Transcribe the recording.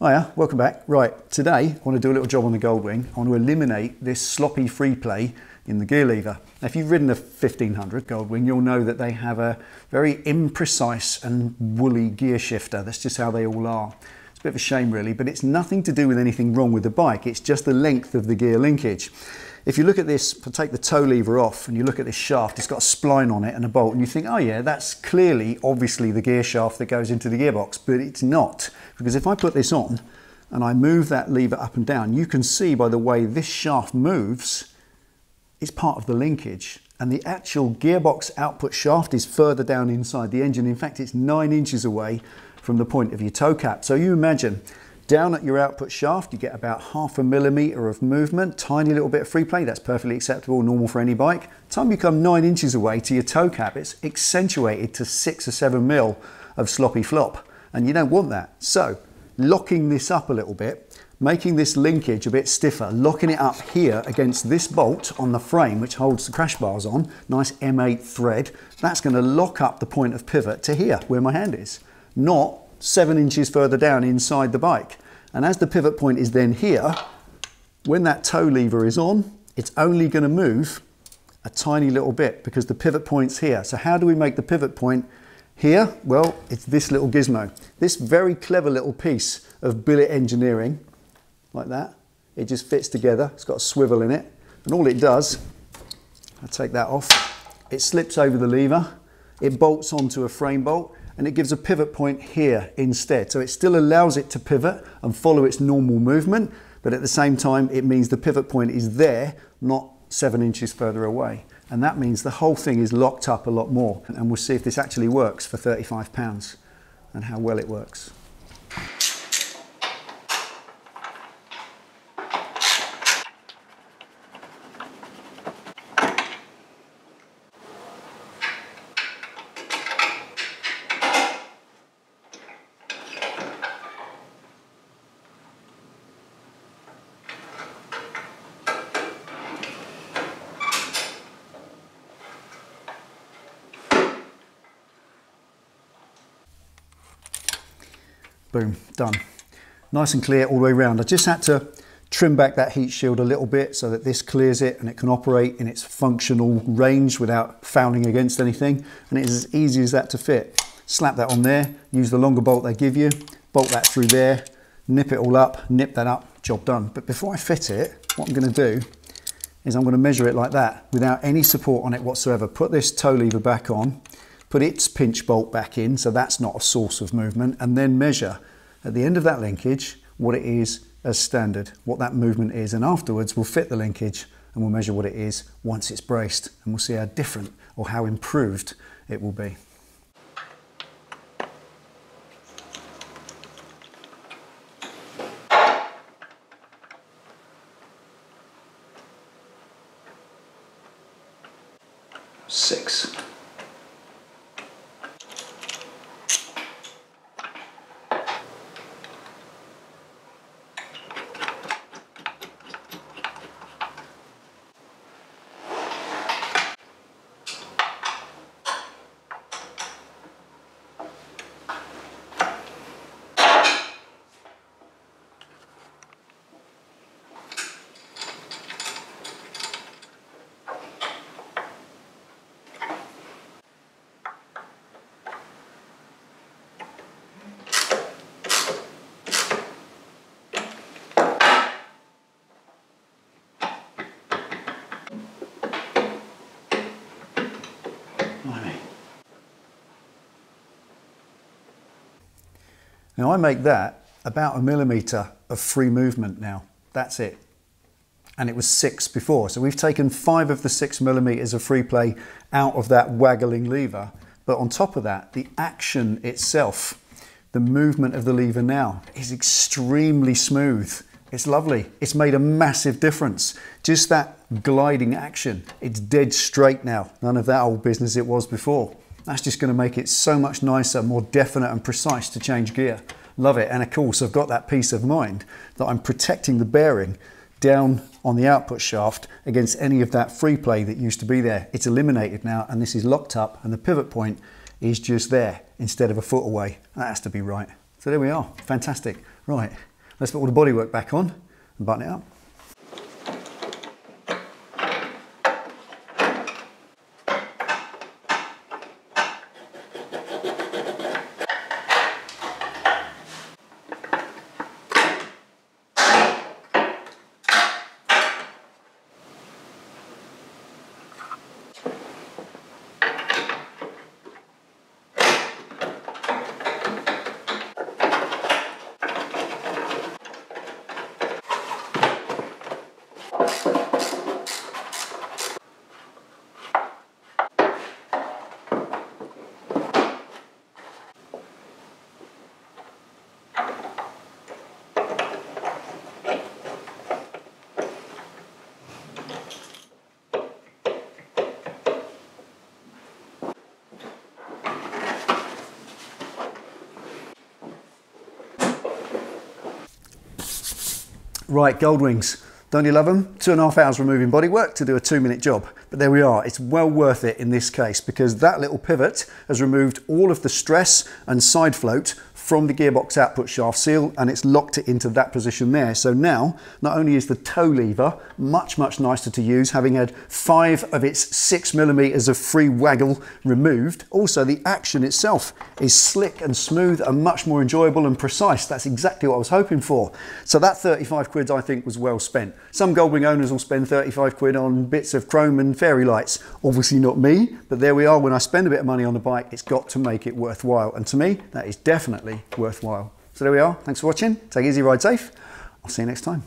Hiya, welcome back. Right, today I want to do a little job on the Goldwing. I want to eliminate this sloppy free play in the gear lever. Now, if you've ridden a 1500 Goldwing, you'll know that they have a very imprecise and woolly gear shifter. That's just how they all are. It's a bit of a shame really, but it's nothing to do with anything wrong with the bike. It's just the length of the gear linkage. If you look at this, if I take the toe lever off and you look at this shaft, it's got a spline on it and a bolt, and you think, oh yeah, that's clearly, obviously the gear shaft that goes into the gearbox, but it's not. Because if I put this on and I move that lever up and down, you can see by the way this shaft moves, it's part of the linkage. And the actual gearbox output shaft is further down inside the engine. In fact, it's 9 inches away from the point of your toe cap. So you imagine, down at your output shaft, you get about 0.5 millimeter of movement, tiny little bit of free play. That's perfectly acceptable, normal for any bike. By the time you come 9 inches away to your toe cap, it's accentuated to 6 or 7 mil of sloppy flop, and you don't want that. So locking this up a little bit, making this linkage a bit stiffer, locking it up here against this bolt on the frame, which holds the crash bars on, nice M8 thread, that's going to lock up the point of pivot to here, where my hand is, not 7 inches further down inside the bike. And as the pivot point is then here, when that toe lever is on, it's only going to move a tiny little bit because the pivot point's here. So how do we make the pivot point here? Well, it's this little gizmo. This very clever little piece of billet engineering, like that. It just fits together. It's got a swivel in it. And all it does, I take that off, it slips over the lever, it bolts onto a frame bolt, and it gives a pivot point here instead. So it still allows it to pivot and follow its normal movement, but at the same time it means the pivot point is there, not 7 inches further away. And that means the whole thing is locked up a lot more. And we'll see if this actually works for £35 and how well it works. Boom, done. Nice and clear all the way around. I just had to trim back that heat shield a little bit so that this clears it and it can operate in its functional range without fouling against anything. And it is as easy as that to fit. Slap that on there, use the longer bolt they give you, bolt that through there, nip it all up, nip that up, job done. But before I fit it, what I'm going to do is I'm going to measure it like that without any support on it whatsoever. Put this toe lever back on, put its pinch bolt back in, so that's not a source of movement, and then measure at the end of that linkage what it is as standard, what that movement is, and afterwards we'll fit the linkage and we'll measure what it is once it's braced, and we'll see how different or how improved it will be. Six. Now I make that about 1 millimeter of free movement now. That's it. And it was 6 before. So we've taken 5 of the 6 millimeters of free play out of that waggling lever. But on top of that, the action itself, the movement of the lever now is extremely smooth. It's lovely. It's made a massive difference. Just that gliding action. It's dead straight now. None of that old business it was before. That's just going to make it so much nicer, more definite and precise to change gear. Love it. And of course, I've got that peace of mind that I'm protecting the bearing down on the output shaft against any of that free play that used to be there. It's eliminated now, and this is locked up, and the pivot point is just there instead of a foot away. That has to be right. So there we are. Fantastic. Right. Let's put all the bodywork back on and button it up. Right, Goldwings, don't you love them? 2.5 hours removing bodywork to do a 2-minute job. But there we are, it's well worth it in this case because that little pivot has removed all of the stress and side float from the gearbox output shaft seal, and it's locked it into that position there. So now, not only is the toe lever much nicer to use, having had 5 of its 6mm of free waggle removed, also the action itself is slick and smooth and much more enjoyable and precise. That's exactly what I was hoping for. So that 35 quid I think was well spent. Some Goldwing owners will spend 35 quid on bits of chrome and fairy lights. Obviously not me, but there we are. When I spend a bit of money on the bike, it's got to make it worthwhile. And to me, that is definitely worthwhile. So there we are. Thanks for watching. Take it easy, ride safe. I'll see you next time.